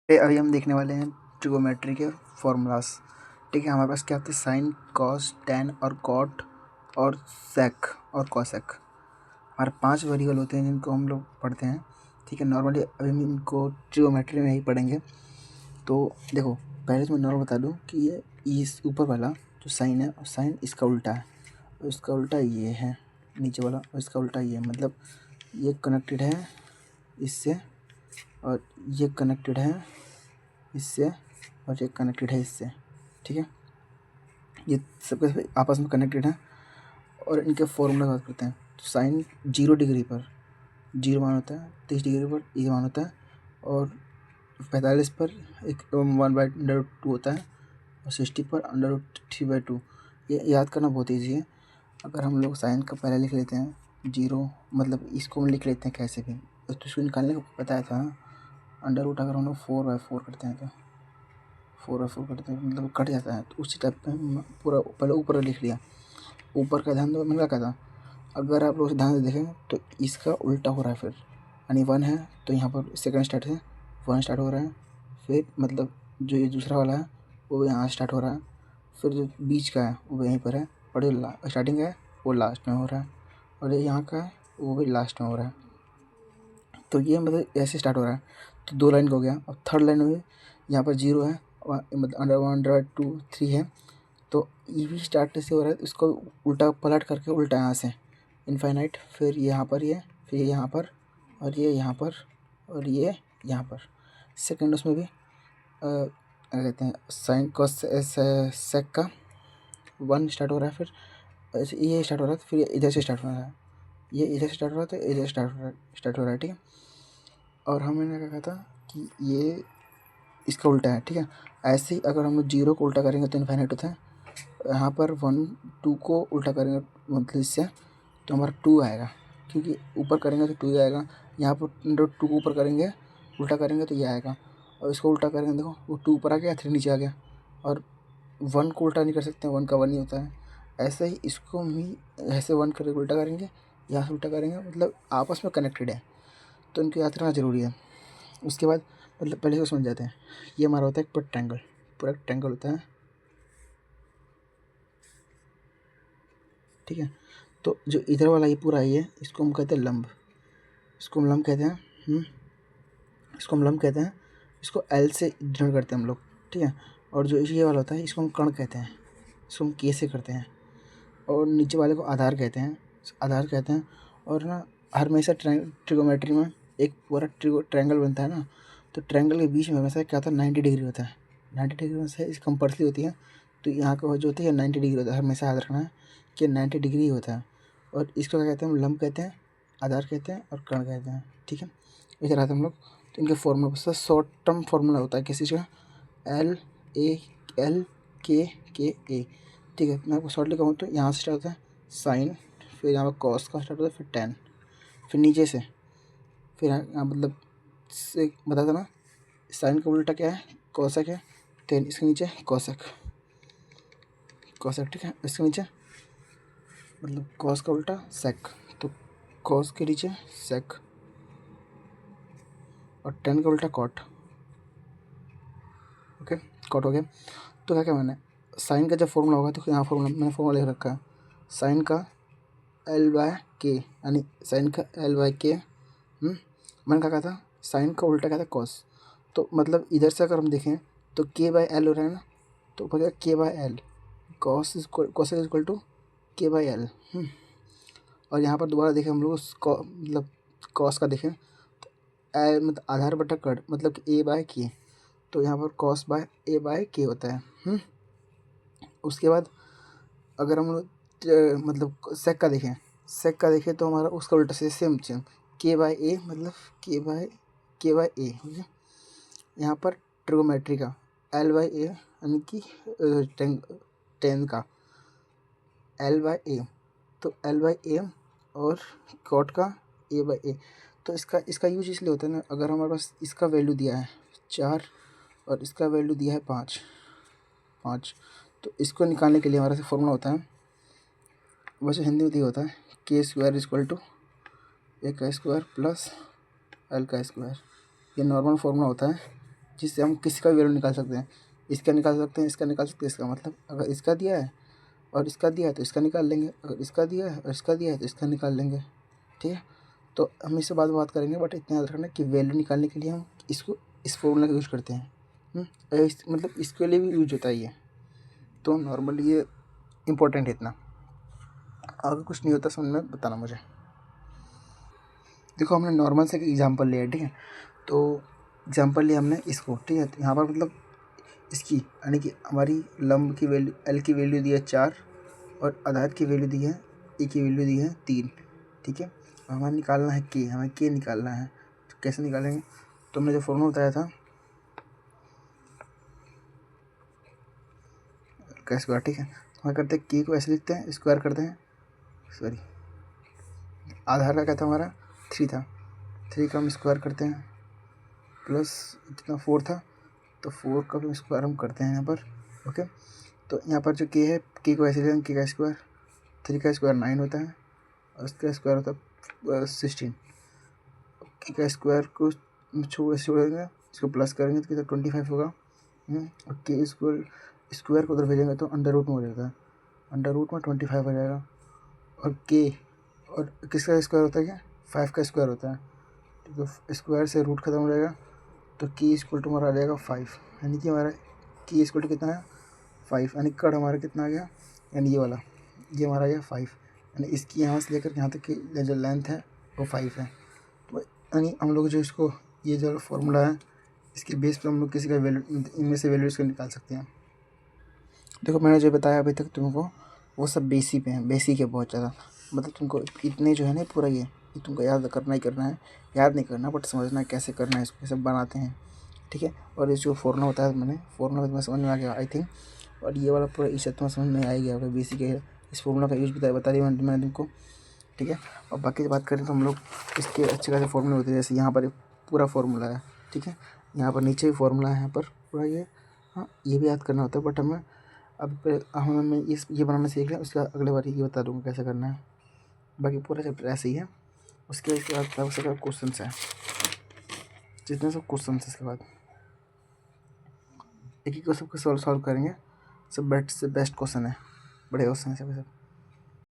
अभी हम देखने वाले हैं ट्रिगोमेट्री के फॉर्मूलास। ठीक है, हमारे पास क्या होते हैं, साइन, कॉस, टैन और कॉट और सेक और कॉसेक। हमारे 5 वेरिएबल होते हैं जिनको हम लोग पढ़ते हैं। ठीक है, नॉर्मली अभी हम इनको ट्रिगोमेट्री में ही पढ़ेंगे। तो देखो, पहले तो मैं नॉर्मल बता दूं कि ये इस ऊपर वाला जो साइन है, साइन इसका उल्टा है और इसका उल्टा ये है, नीचे वाला और इसका उल्टा ये है। मतलब ये कनेक्टेड है इससे और ये कनेक्टेड है इससे और ये कनेक्टेड है इससे। ठीक है, ये सबके आपस में कनेक्टेड हैं और इनके फॉर्मूला बात करते हैं। तो साइन 0 डिग्री पर 0 मान होता है, 30 डिग्री पर ये मान होता है और 45 पर एक 1/√2 होता है और 60 पर √3/2। ये याद करना बहुत ईजी है। अगर हम लोग साइन का पहले लिख लेते हैं 0, मतलब इसको हम लिख लेते हैं कैसे भी, तो इसको निकालने को बताया था। अंडर रूट अगर हम लोग 4/4 करते हैं तो 4/4 करते हैं मतलब कट जाता है, तो उसी टाइप पे पूरा पहले ऊपर लिख लिया। ऊपर का ध्यान दो, मैंने क्या कहा था, अगर आप लोग ध्यान से देखें तो इसका उल्टा हो रहा है। फिर यानी 1 है तो यहाँ पर सेकंड स्टार्ट है, 1 स्टार्ट हो रहा है। फिर मतलब जो ये दूसरा वाला है वो यहाँ स्टार्ट हो रहा है। फिर जो बीच का है वो यहीं पर है और जो स्टार्टिंग है वो लास्ट में हो रहा है और ये यहाँ का है वो भी लास्ट में हो रहा है। तो ये मतलब ऐसे स्टार्ट हो रहा है। तो 2 लाइन का हो गया। अब थर्ड लाइन में यहाँ पर 0 है, मतलब √1/2 3 है। तो ये भी स्टार्ट से हो रहा है, इसको उल्टा पलट करके उल्टा यहाँ से इनफाइनाइट, फिर यहाँ पर ये, फिर यहाँ पर और ये यहाँ पर और ये यहाँ पर। सेकंड उसमें भी क्या कहते हैं, साइन कॉस सेक का 1 स्टार्ट हो रहा है, फिर ऐसे ये स्टार्ट हो रहा है, तो फिर इधर से स्टार्ट हो रहा है, ये इधर से स्टार्ट हो रहा है, तो इधर स्टार्ट हो रहा है। ठीक है, और हमने क्या कहा था कि ये इसका उल्टा है। ठीक है, ऐसे ही अगर हम लोग 0 को उल्टा करेंगे तो इनफाइनाइट होता है। यहाँ पर 1 2 को उल्टा करेंगे मतलब इससे तो हमारा 2 आएगा, क्योंकि ऊपर करेंगे तो 2 ही आएगा। यहाँ पर 2 को ऊपर करेंगे उल्टा करेंगे तो ये आएगा, और इसको उल्टा करेंगे देखो वो 2 ऊपर आ गया, 3 नीचे आ गया। और 1 को उल्टा नहीं कर सकते, 1 का 1 ही होता है। ऐसे ही इसको भी ऐसे 1 करके उल्टा करेंगे, यहाँ से उल्टा करेंगे, मतलब आपस में कनेक्टेड है, तो इनको याद रखना ज़रूरी है। उसके बाद मतलब पहले इसको समझ जाते हैं। ये हमारा होता है एक पूरा ट्रैंगल होता है। ठीक है, तो जो इधर वाला ये पूरा है इसको हम कहते हैं लंब, इसको हम लंब कहते हैं। इसको हम लंब कहते हैं, इसको एल से डिनोट करते हैं हम लोग। ठीक है, और जो ये वाला होता है इसको हम कर्ण कहते हैं, इसको हम के से करते हैं। और नीचे वाले को आधार कहते हैं। और ना हमेशा ट्रिगोमेट्री में एक पूरा ट्रायंगल बनता है ना, तो ट्रायंगल के बीच में हमेशा क्या होता है, 90 डिग्री होता है। 90 डिग्री में से इस कंपल्सरी होती है, तो यहाँ का जो होती है 90 डिग्री होता है। हमेशा याद रखना है कि 90 डिग्री होता है। और इसको क्या कहते हैं, हम लंब कहते हैं, आधार कहते हैं और कर्ण कहते हैं। ठीक है, इस तरह से हम लोग, तो इनके फॉर्मूला शॉर्ट टर्म फार्मूला होता है किसी चीज़ का, LA L K ठीक है, मैं आपको शॉर्टली कहूँ तो यहाँ से स्टार्ट होता है साइन, फिर यहाँ पर कॉस का स्टार्ट होता है, फिर टैन, फिर नीचे से, फिर यहाँ मतलब से बता था ना, साइन का उल्टा क्या है, कॉसेक है, टेन इसके नीचे कॉसेक। ठीक है, इसके नीचे मतलब कॉस का उल्टा सेक, तो कॉस के नीचे सेक, और टेन का उल्टा कॉट। ओके, कॉट हो गया। तो क्या क्या मैंने साइन का जब फॉर्मूला होगा तो यहाँ फॉर्मूला मैंने फॉर्मूला लिख रखा है, साइन का L/K, यानी साइन का L/K। मैंने क्या कहा था, साइन का उल्टा क्या था, कॉस। तो मतलब इधर से अगर हम देखें तो K/L हो रहा है ना, तो ऊपर K/L, cos is equal to K/L। और यहाँ पर दोबारा देखें हम लोग मतलब कॉस का देखें तो मतलब आधार बटा कट मतलब कि A/K, तो यहाँ पर कॉस बाय A/K होता है। उसके बाद अगर हम लोग मतलब सेक का देखें तो हमारा उसका उल्टा से सेम K/A, मतलब K/A। ठीक है, यहाँ पर ट्रिगोमेट्री का L/A यानी कि टेन का L/A, तो L/A और कॉट का A/A। तो इसका यूज इसलिए होता है ना, अगर हमारे पास इसका वैल्यू दिया है 4 और इसका वैल्यू दिया है 5, तो इसको निकालने के लिए हमारा से फॉर्मूला होता है, वैसे हिंदी में ये होता है K² equal to A² plus L²। ये नॉर्मल फार्मूला होता है जिससे हम किसी का भी वैल्यू निकाल सकते हैं। इसका निकाल सकते हैं, इसका निकाल सकते हैं। इसका मतलब अगर इसका दिया है और इसका दिया है तो इसका निकाल लेंगे, अगर इसका दिया है और इसका दिया है तो इसका निकाल लेंगे। ठीक है, तो हम इससे बाद में बात करेंगे, बट इतना याद रखना कि वैल्यू निकालने के लिए हम इसको इस फॉर्मूला का यूज़ करते हैं। मतलब इसके लिए भी यूज होता है ये, तो नॉर्मली ये इम्पोर्टेंट है इतना। अगर कुछ नहीं होता समझ में बताना मुझे। देखो हमने नॉर्मल से एग्जांपल लिया है, ठीक है, तो एग्जांपल लिया हमने इसको, ठीक है। तो यहाँ पर मतलब इसकी यानी कि हमारी लंब की वैल्यू एल की वैल्यू दी है 4 और आधार की वैल्यू दी है ए की वैल्यू दी है 3, ठीक है। हमें निकालना है के, हमें के निकालना है। तो कैसे निकालेंगे, तो हमने जो फॉर्मूला बताया था का स्क्वायर, ठीक है। तो हम करते हैं के को ऐसे लिखते हैं, स्क्वायर करते हैं, सॉरी आधार का क्या था हमारा 3 था, 3 का हम स्क्वायर करते हैं प्लस जितना 4 था तो 4 का भी स्क्वायर हम करते हैं यहाँ पर। ओके, तो यहाँ पर जो के है, के को ऐसे लेंगे, के का स्क्वायर 3 का स्क्वायर 9 होता है और इसका स्क्वायर होता है 16। के का स्क्वायर को छोड़ेंगे, इसको प्लस करेंगे तो कितना 25 होगा। और के स्क्वायर को उधर भेजेंगे तो अंडर रूट में हो जाता है, अंडर रूट में 25 हो जाएगा। और के और किसका स्क्वायर होता है, क्या 5 का स्क्वायर होता है, तो स्क्वायर से रूट खत्म हो जाएगा। तो की इक्वल टू हमारा आ जाएगा 5, यानी कि हमारा की इक्वल टू कितना है 5, यानी कट हमारा कितना आ गया, यानी ये वाला ये हमारा आ गया 5, यानी इसकी यहाँ से लेकर यहाँ तक की जो लेंथ है वो 5 है। तो यानी हम लोग जो इसको ये जो फॉर्मूला है इसके बेस पे हम लोग किसी का वैल्यू इनमें से वैल्यू इसको निकाल सकते हैं। देखो मैंने जो बताया अभी तक तुमको वो सब बेसिक है, बेसिक है बहुत ज़्यादा। मतलब तुमको इतने जो है ना पूरा ये तुमको याद करना ही करना है, याद नहीं करना बट समझना है कैसे करना है, इसको कैसे बनाते हैं, ठीक है। और ये जो फॉर्मूला बताया मैंने, फॉर्मूला तुम्हें समझ में आ गया आई थिंक। और ये वाला पूरा इस तुम्हें समझ में आ गया होगा, बेसिक है। इस फॉर्मूला का यूज़ बता दिया मैंने तुमको, ठीक है। और बाकी की बात करें तो हम लोग इसके अच्छे खासे फॉर्मूले होते हैं, जैसे यहाँ पर पूरा फॉर्मूला है, ठीक है। यहाँ पर नीचे भी फॉर्मूला है, यहाँ पर पूरा ये, हाँ ये भी याद करना होता है बट हमें अब हमें ये बनाना सीख लें, उसके बाद अगले बार ये बता दूँगा कैसे करना है। बाकी पूरा चैप्टर ऐसे ही है। उसके बाद क्वेश्चन है, जितने सब क्वेश्चन है इसके बाद एक ही क्वेश्चन को सॉल्व करेंगे। सब बेस्ट से बेस्ट क्वेश्चन है, बड़े क्वेश्चन है सब।